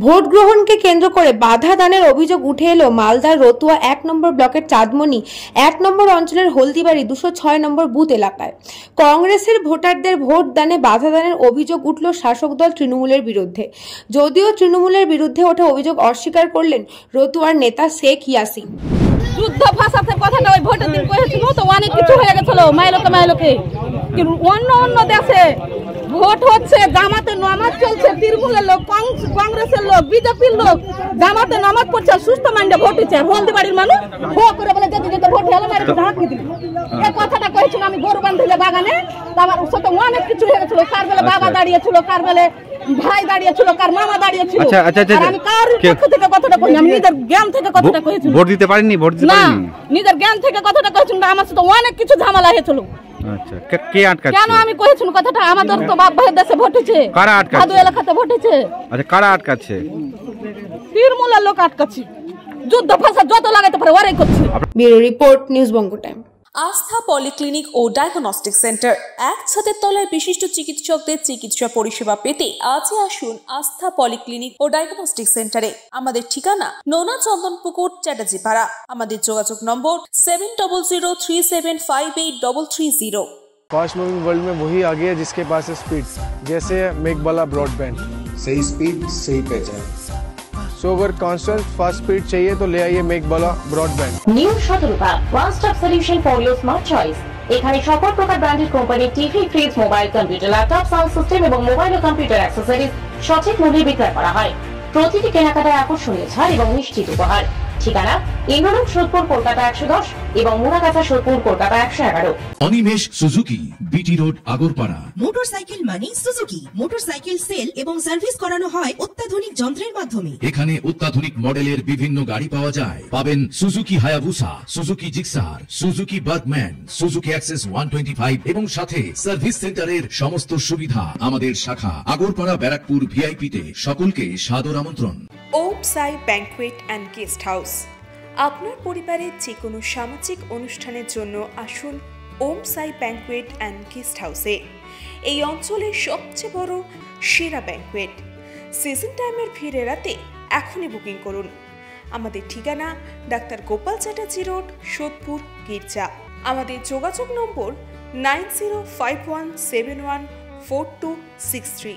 Vote গ্রহণকে কেন্দ্র করে বাধা দানের অভিযোগ উঠে এলো মালদার রতুয়া ১ নম্বর ব্লকের চাঁদমণি ১ নম্বর অঞ্চলের হলদিবাড়ি ২০৬ নম্বর বুথ এলাকায়। কংগ্রেসের ভোটারদের ভোট দানে বাধা দানের অভিযোগ উঠল শাসক দল তৃণমূলের বিরুদ্ধে। যদিও তৃণমূলের বিরুদ্ধে ওঠা অভিযোগ অস্বীকার করলেন রতুয়ার নেতা শেখ ইয়াসিন। যুদ্ধ ভাষাতে কথাটা ওই ভোটের দিন করেছিল তো অনেক কিছু হয়ে গেছিল মাইলোকে কিন্তু অন্য দেশে ভোট হচ্ছে, জামাতে নামাজ চলছে, তৃণমূলের লোক, কংগ্রেসের লোক, বিজেপির লোক জামাতে নামাজ পড়ছে, সুস্থ মাইন্ডে ভোট হচ্ছে। হলদিবাড়ির মানুষ ভো করে বলে যেতে ভোট হলো মারি ঢাকি দিল। এই কথাটা কয়েছিল আমি গরু বাঁধলে বাগানে, আমার সাথে অনেক কিছু হয়ে গেছিল। কার বেলে বাবা দাঁড়িয়েছিল, কার বেলে ভাই দাঁড়িয়েছিল, কার মামা দাঁড়িয়েছিল। আমি কার পক্ষ থেকে কথাটা কইনি, আমি নিজের জ্ঞান থেকে কথাটা কইছি। ভোট দিতে পারেননি? ভোট দিতে পারেননি? না, নিজের জ্ঞান থেকে কথাটা কইছি। আমার সাথে অনেক কিছু ঝামেলা হয়েছিল। আচ্ছা, কে আটকাচ্ছে? কেন আমি কইছি কথাটা? আমাদের তো বাপ ভাইয়ের দেশে ভোট হচ্ছে। কারা আটকাচ্ছে? আদু এলাকাতে ভোট হচ্ছে। আচ্ছা, কারা আটকাচ্ছে? তৃণমূলের লোক আটকাচ্ছে। যুদ্ধ ভাষা যত লাগাতে পারে ওরাই করছে। ব্যুরো রিপোর্ট, নিউজ বঙ্গ টাইম। আস্থা পলিক্লিনিক ও ডায়াগনস্টিক সেন্টার, এক ছাদের তলায় বিশিষ্ট চিকিৎসকদের চিকিৎসা পরিষেবা পেতে আজই আসুন আস্থা পলিক্লিনিক ও ডায়াগনস্টিক সেন্টারে। আমাদের ঠিকানা নোনা চন্দনপুকুর, চ্যাটার্জিপাড়া। আমাদের যোগাযোগ নম্বর 7003758330। फास्ट मूविंग वर्ल्ड में वही आगे है जिसके पास है स्पीड, जैसे मेघबाला ब्रॉडबैंड। सही स्पीड, सही पहचान। सो अगर कांस्टेंट फास्ट स्पीड चाहिए तो ले आइए Meghbala broadband. New Shatarupa one stop solution for your smart choice. এখানে সকল প্রকার ব্র্যান্ডেড কোম্পানির TV, fridge, mobile, computer, laptop, sound system এবং মোবাইল ও কম্পিউটার অ্যাক্সেসরিজ সঠিক মূল্যে বিক্রয় করা হয়। প্রতিটি কেনাকাটায় আকর্ষণীয় ছাড় এবং নিশ্চিত উপহার। ঠিকানা ইন্দ্রনগর, সোদপুর, কলকাতা ১১০ এবং Murakacha, Sodepur, Kolkata ১১১। Animesh Suzuki, BT road, Agarpara. Motorcycle মানে সুজুকি। মোটরসাইকেল সেল এবং সার্ভিস করানো হয় অত্যাধুনিক যন্ত্রের মাধ্যমে। এখানে অত্যাধুনিক মডেলের বিভিন্ন গাড়ি পাওয়া যায়। পাবেন Suzuki Hayabusa, Suzuki Gixxer, Suzuki Bergman, Suzuki access 125 এবং সাথে সার্ভিস সেন্টারের সমস্ত সুবিধা। আমাদের শাখা আগরপাড়া, ব্যারাকপুর ভিআইপি তে। সকলকে সাদর আমন্ত্রণ। ওম সাই ব্যাংকুয়েট অ্যান্ড গেস্ট হাউস। আপনার পরিবারের যে কোনো সামাজিক অনুষ্ঠানের জন্য আসুন ওম সাই ব্যাংকুয়েট অ্যান্ড গেস্ট হাউসে। এই অঞ্চলের সবচেয়ে বড় সেরা ব্যাংকুয়েট। সিজন টাইমের ভিড় এড়াতে এখনই বুকিং করুন। আমাদের ঠিকানা ডাক্তার গোপাল চ্যাটার্জি রোড, সোদপুর, গির্জা। আমাদের যোগাযোগ নম্বর 9051714263।